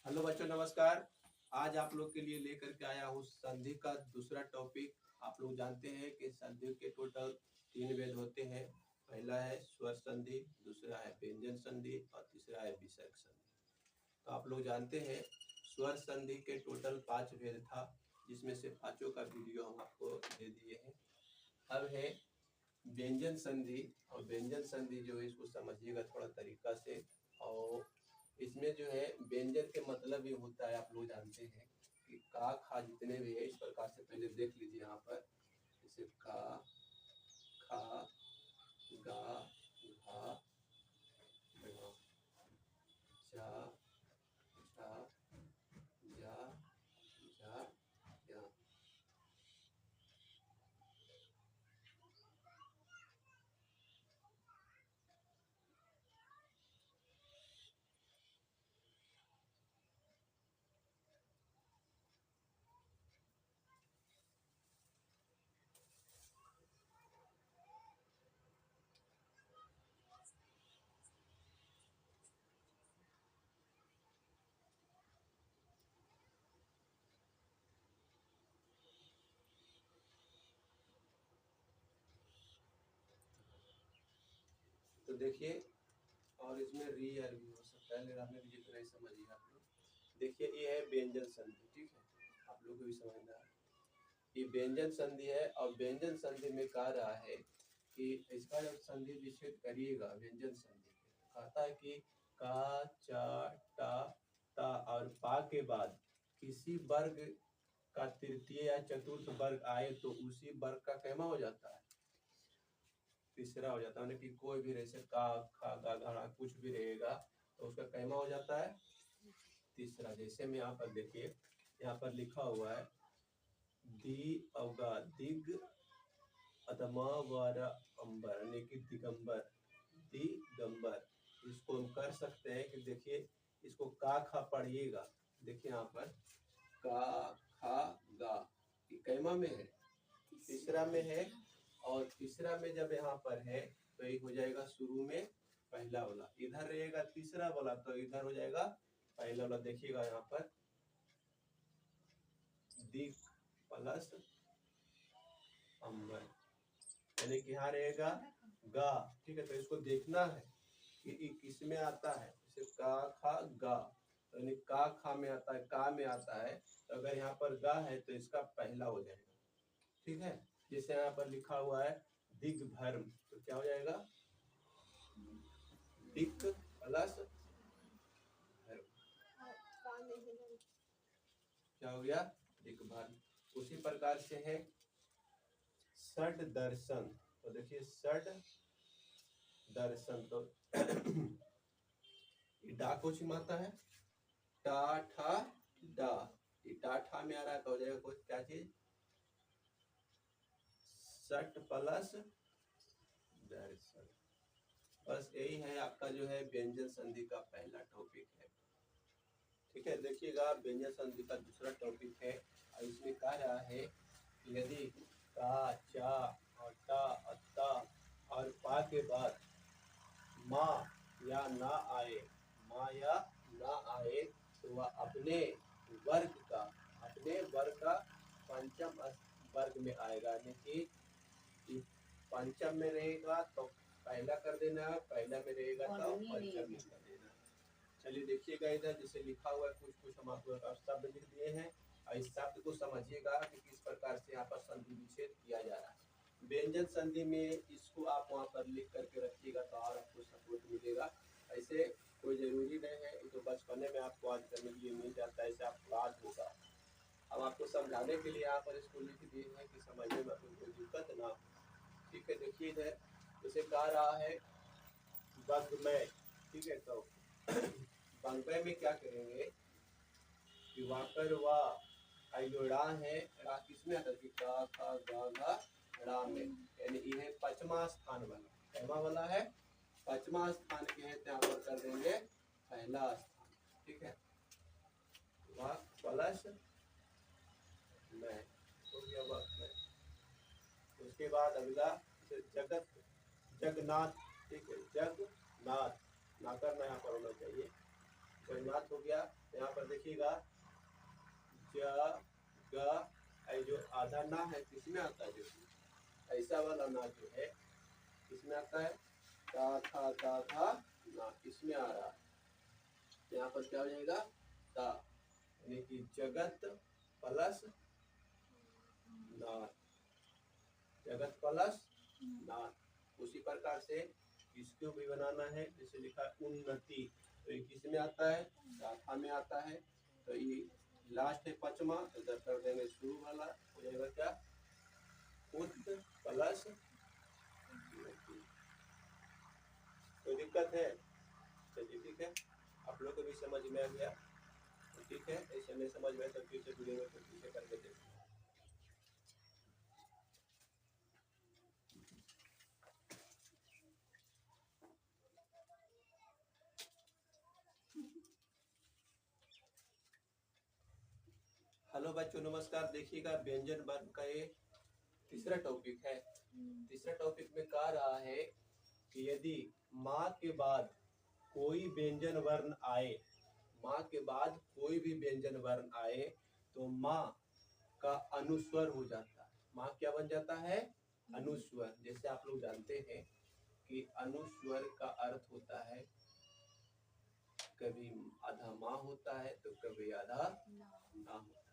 Hello बच्चों, नमस्कार। आज आप लोग के लिए लेकर के आया हूँ संधि का दूसरा टॉपिक। आप लोग जानते हैं कि संधि के टोटल 3 वेद होते हैं। पहला है स्वर संधि, दूसरा है व्यंजन संधि और तीसरा है विसर्ग संधि। तो आप लोग जानते हैं स्वर संधि के टोटल 5 वेद था, जिसमें से पांचों का वीडियो हम आपको दे दिए हैं। अब है व्यंजन संधि, और व्यंजन संधि जो है इसको समझिएगा थोड़ा तरीका से। और इसमें जो है व्यंजन के मतलब ये होता है, आप लोग जानते हैं कि का खा जितने भी है इस प्रकार से पहले देख लीजिए यहाँ पर। जैसे का, खा, गा, घा, ढा, चा, छा, जा, झा, या। तो देखिए, और इसमें री आर भी हो सकता है, लेकिन आपने जितना ही समझिए आप लोग। देखिए ये है व्यंजन संधि, ठीक है, आप लोग को भी समझना है। ये व्यंजन संधि है, और व्यंजन संधि में कह रहा है कि इसका जब संधि विच्छेद करिएगा व्यंजन संधि के, तो कहता है कि का, चा, टा, ता और पा के बाद किसी वर्ग का तृतीय या चतुर्थ वर्ग आए तो उसी वर्ग का कैमा हो जाता है, तीसरा हो जाता है। यानी कि कोई भी जैसे का, खा, गा, घड़ा कुछ भी रहेगा तो उसका कैमा हो जाता है तीसरा। जैसे में यहाँ पर देखिए, यहाँ पर लिखा हुआ है दी अवगा, दिग अदमा वारा अंबर, यानी कि दिगंबर, दिगंबर। इसको हम कर सकते हैं कि देखिए इसको का खा पढ़िएगा। देखिए यहाँ पर का, खा, गा, ये कैमा में है, तीसरा में है। और तीसरा में जब यहाँ पर है तो ये हो जाएगा शुरू में पहला वाला, इधर रहेगा तीसरा वाला तो इधर हो जाएगा पहला वाला। देखिएगा यहाँ पर दिग प्लस अंबर, यानी कि यहाँ रहेगा गा, ठीक है। तो इसको देखना है कि किस में आता है। जैसे का, खा, गा, तो यानी का खा में आता है, का में आता है, तो अगर यहाँ पर गा है तो इसका पहला हो जाएगा, ठीक है। जैसे यहाँ पर लिखा हुआ है दिग्भर्म, तो क्या हो जाएगा दिक प्लस भर्म, क्या हो गया दिग्भर्म। उसी प्रकार से है षड दर्शन, तो देखिए षड दर्शन, तो डा कुछ में आता है टा, ठा, डा, ये टा ठा में आ रहा है तो हो जाएगा कुछ क्या चीज षट प्लस दर्शन। बस यही है आपका जो है व्यंजन संधि का पहला टॉपिक है, ठीक है। देखिएगा व्यंजन संधि का दूसरा टॉपिक है, और इसमें कह रहा है कि यदि का, चा और टा, अत्ता और पा के बाद माँ या ना आए, माँ या ना आए, तो वह अपने वर्ग का पंचम वर्ग में आएगा। यानी कि पंचम में रहेगा तो पहला कर देना, पहला में रहेगा तो पंचम में कर देना। चलिए देखिएगा इधर जैसे लिखा हुआ है, कुछ कुछ हम आपको शब्द लिख दिए हैं, और इस शब्द को समझिएगा कि किस प्रकार से यहाँ पर संधि विच्छेद किया जा रहा है। व्यंजन संधि में इसको आप वहाँ पर लिख करके रखिएगा तो और आपको सपोर्ट मिलेगा। ऐसे कोई जरूरी नहीं है, ये तो बचपने में आपको आज करने के लिए मिल जाता है, ऐसे आपको याद होगा। अब आपको समझाने के लिए यहाँ पर इसको लिख दिए हैं कि समझने में आपको कोई दिक्कत ना हो, ठीक है। देखिए इधर जैसे कह रहा है बंगमय, ठीक है। तो बंगमय में क्या करेंगे कि वाकर वा रा है, रा किसमें आता है कि का, खा, गा, घा, रा में, यानी ये पचमा स्थान वाला, कैमा वाला है पचमा स्थान के है, यहाँ पर कर देंगे पहला स्थान, ठीक है। वाह प्लस मैं हो गया वक्त में। उसके बाद अगला जगत, जगन्नाथ, ठीक है, जगन्नाथ, नाकर ना यहाँ पर होना चाहिए, जगन्नाथ हो गया। यहाँ पर पर देखिएगा ज ग, जो आधा ना है किसमें आता है, जो ऐसा वाला ना जो है किसमें आता है, ता था ना, इसमें आ रहा है। यहाँ पर क्या हो जाएगा, ता, यानी कि जगत प्लस नाथ, जगत प्लस नाथ। उसी प्रकार से इसको भी बनाना है, जैसे लिखा है उन्नति, तो ये किस में आता है, गाथा में आता है। तो ये लास्ट है पांचवा, इधर कर देंगे शुरू वाला, हो जाएगा क्या, उत प्लस नति। कोई दिक्कत है, चलिए ठीक है, आप लोग को भी समझ में आ गया, ठीक है। ऐसे नहीं समझ में तो फिर से वीडियो में फिर से करके देखिए। हेलो बच्चों, नमस्कार। देखिएगा व्यंजन वर्ण का ये तीसरा टॉपिक है। तीसरा टॉपिक में कह रहा है कि यदि माँ के बाद कोई व्यंजन वर्ण आए, माँ के बाद कोई भी व्यंजन वर्ण आए तो माँ का अनुस्वर हो जाता है। माँ क्या बन जाता है, अनुस्वर। जैसे आप लोग जानते हैं कि अनुस्वर का अर्थ होता है कभी आधा माँ होता है तो कभी आधा ना होता है।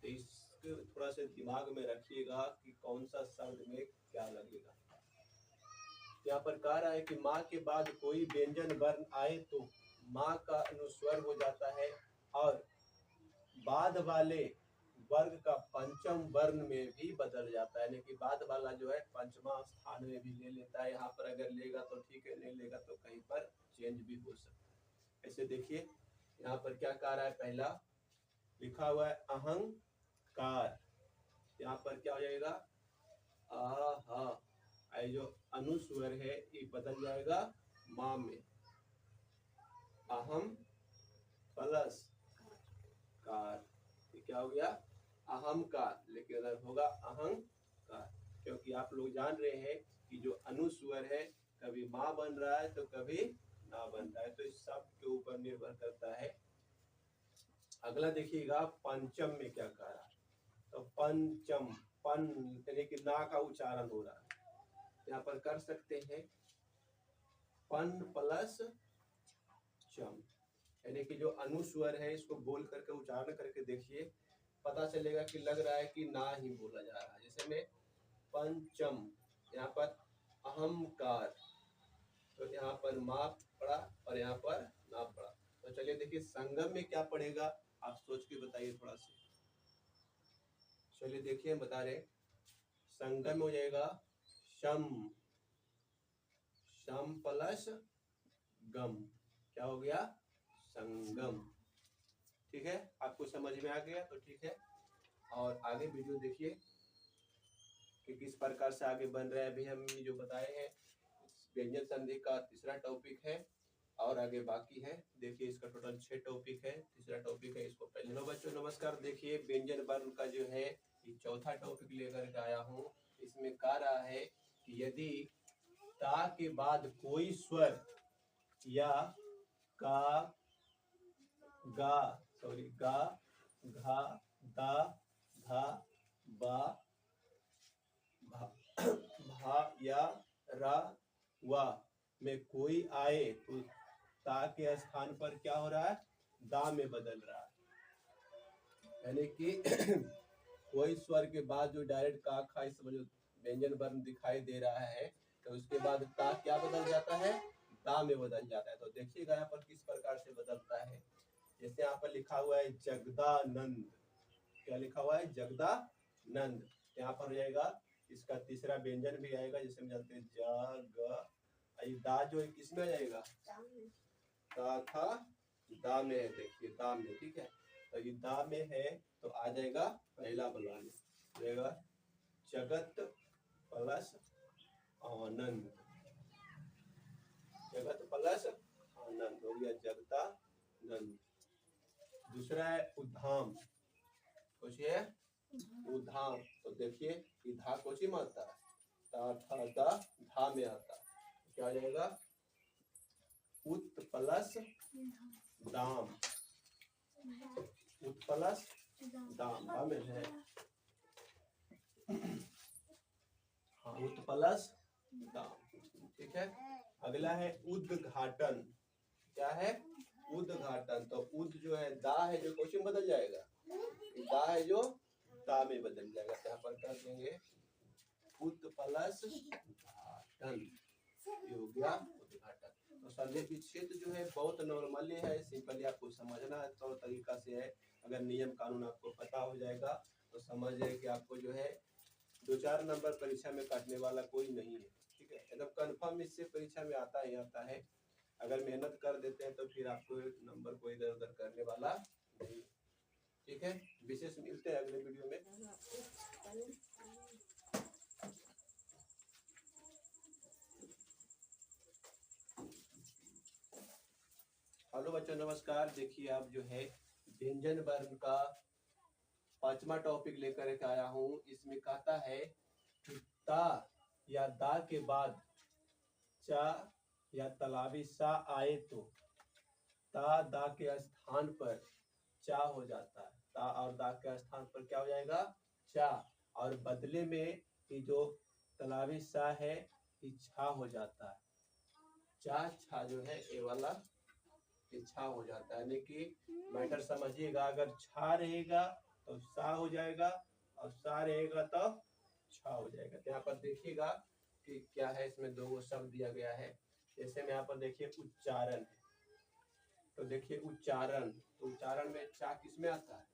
तो इसको थोड़ा सा दिमाग में रखिएगा कि कौन सा शब्द में क्या लगेगा। यहाँ पर कह रहा है कि माँ के बाद कोई व्यंजन वर्ण आए तो माँ का अनुस्वर हो जाता है, और बाद वाले वर्ग का पंचम वर्ण में भी बदल जाता है, यानी कि बाद वाला जो है पंचमा स्थान में भी ले लेता है। यहाँ पर अगर लेगा तो ठीक है, नहीं लेगा तो कहीं पर चेंज भी हो सकता है। ऐसे देखिए यहाँ पर क्या कह रहा है, पहला लिखा हुआ है अहंकार, यहाँ पर क्या हो जाएगा, आहा, जो अनुस्वर है ये बदल जाएगा माँ में, अहम प्लस कार, ये क्या हो गया, अहमकार, लेकिन अगर होगा अहंकार, क्योंकि आप लोग जान रहे हैं कि जो अनुस्वर है कभी माँ बन रहा है तो कभी ना बन रहा है, तो इस सब के ऊपर निर्भर करता है। अगला देखिएगा पंचम में क्या कह रहा है, तो पंचम, पन यानी कि ना का उच्चारण हो रहा है, यहाँ पर कर सकते हैं पन प्लस चम, यानी कि जो अनुस्वर है इसको बोल करके उच्चारण करके देखिए, पता चलेगा कि लग रहा है कि ना ही बोला जा रहा है। जैसे में पंचम, यहाँ पर अहंकार, तो यहाँ पर माँ पड़ा और यहाँ पर ना पड़ा। तो चलिए देखिए संगम में क्या पड़ेगा, आप सोच के बताइए थोड़ा सा। चलिए देखिए बता रहे, संगम में हो जाएगा शम, शम प्लस गम, क्या हो गया, संगम। ठीक है, आपको समझ में आ गया तो ठीक है, और आगे वीडियो देखिए कि किस प्रकार से आगे बन रहा है। अभी हम जो बताए हैं व्यंजन संधि का तीसरा टॉपिक है, और आगे बाकी है। देखिए इसका टोटल 6 टॉपिक है, तीसरा टॉपिक है, इसको पहले। लो बच्चों नमस्कार, देखिए व्यंजन वर्ण का जो है ये चौथा टॉपिक लेकर के आया हूँ। इसमें कह रहा है कि यदि ता के बाद कोई स्वर या का, गा, सॉरी गा, घा, दा, धा, बा, भा या रा, वा में कोई आए तो ता के स्थान पर क्या हो रहा है, दा में बदल रहा है, यानी कि कोई स्वर के बाद जो डायरेक्ट का खा समझो व्यंजन वर्ण दिखाई दे रहा है, तो उसके बाद ता क्या बदल जाता है, दा में बदल जाता है। तो देखिएगा यहाँ पर किस प्रकार से बदलता है। जैसे यहाँ पर लिखा हुआ है जगदानंद, क्या लिखा हुआ है, जगदानंद, यहाँ पर हो जाएगा इसका तीसरा व्यंजन भी आएगा, जैसे हम जानते हैं जग, दा जो है किसमें आ जाएगा, ता था दा में है, देखिए दा में, ठीक है। तो ये दा में है तो आ जाएगा पहला बलान, जाएगा जगत प्लस आनंद, जगत प्लस आनंद हो गया जगतानंद। दूसरा है उद्धाम, सोचिए उद्धाम, तो देखिए धा कोची में आता है, ता था दा धा में आता है, क्या हो जाएगा उत प्लस दाम, उत प्लस दाम, में है हाँ, उत प्लस दाम, ठीक है। अगला है उद्घाटन। क्या है? उद्घाटन। तो उद जो है दा है जो क्वेश्चन बदल जाएगा, दा है जो ता में बदल जाएगा। यहाँ पर कर देंगे उत प्लस घाटन, ये हो गया उद्घाटन। तो संधि विच्छेद जो है बहुत नॉर्मली है, सिंपली आपको समझना है तौर तरीका से है। अगर नियम कानून आपको पता हो जाएगा तो समझ जाए कि आपको जो है 2-4 नंबर परीक्षा में काटने वाला कोई नहीं है, ठीक है। एकदम कंफर्म इससे परीक्षा में आता ही आता है। अगर मेहनत कर देते हैं तो फिर आपको नंबर को इधर उधर करने वाला नहीं, ठीक है। विशेष मिलते हैं अगले वीडियो में। हेलो बच्चों, नमस्कार। देखिए आप जो है व्यंजन वर्ण का 5वां टॉपिक लेकर के आया हूँ। इसमें कहता है कि ता या दा के बाद चा या तलावी सा आए तो ता दा के स्थान पर चा हो जाता है। ता और दा के स्थान पर क्या हो जाएगा? चा। और बदले में ये जो तलावी सा है ये छा हो जाता है। चा छा जो है ये वाला ये छा हो जाता है। यानी कि मैटर समझिएगा, अगर छा रहेगा तो सा हो जाएगा और सा रहेगा तो छा हो जाएगा। तो यहाँ पर देखिएगा कि क्या है, इसमें 2 शब्द दिया गया है। जैसे में यहाँ पर देखिए उच्चारण है, तो देखिए उच्चारण, तो उच्चारण में चा किसमें आता है?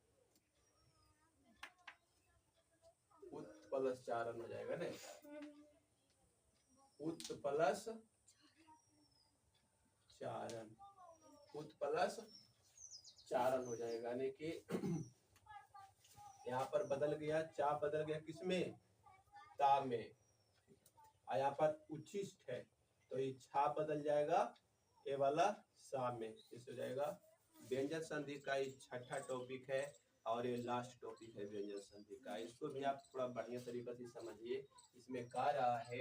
उत प्लस चारण हो जाएगा ना, उत प्लस चारण, उत प्लस चारण हो जाएगा। यानी कि यहाँ पर बदल गया, चा बदल गया किसमें? ता में। और यहाँ पर उच्छिष्ट है तो ये छा बदल जाएगा ये वाला सा में, इस हो जाएगा। व्यंजन संधि का ये 6ठा टॉपिक है और ये लास्ट टॉपिक है व्यंजन संधि का। इसको भी आप थोड़ा बढ़िया तरीके से समझिए। इसमें कह रहा है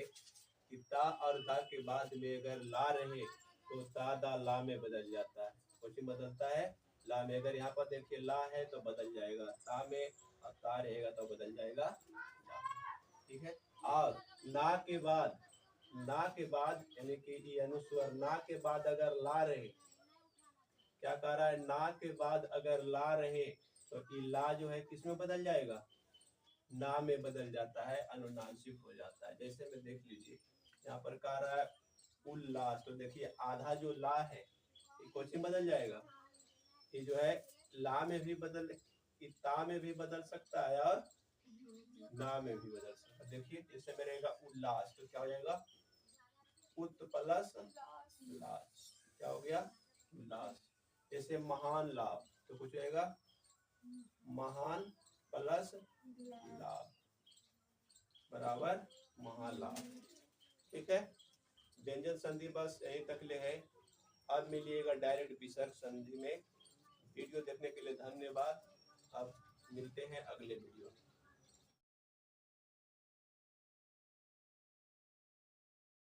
कि ता और दा के बाद में अगर ला रहे तो ता दा ला में बदल जाता है। क्वेश्चन बदलता है ला में। अगर यहाँ पर देखिए ला है तो बदल जाएगा ता में, और ता रहेगा तो बदल जाएगा ला, ठीक है। और ना के बाद, ना के बाद यानी कि ये अनुस्वर ना के बाद अगर ला रहे, क्या कह रहा है? ना के बाद अगर ला रहे तो ये ला जो है किसमें बदल जाएगा? ना में बदल जाता है, अनुनासिक हो जाता है। जैसे में देख लीजिए यहाँ पर कह रहा है उल्लास, तो देखिए आधा जो ला है ये क्वेश्चन बदल जाएगा, ये जो है ला में भी बदल, ता में भी बदल सकता है और ना में भी बदल सकता है। देखिए जैसे में रहेगा उल्लास तो क्या हो जाएगा? उत प्लस लास, क्या हो गया? उल्लास। जैसे महान लाभ तो कुछ रहेगा महान प्लस लाभ बराबर महान लाभ, ठीक है। व्यंजन संधि बस यहीं तक ले है। अब मिलिएगा डायरेक्ट विसर्ग संधि में। वीडियो देखने के लिए धन्यवाद। अब मिलते हैं अगले वीडियो में।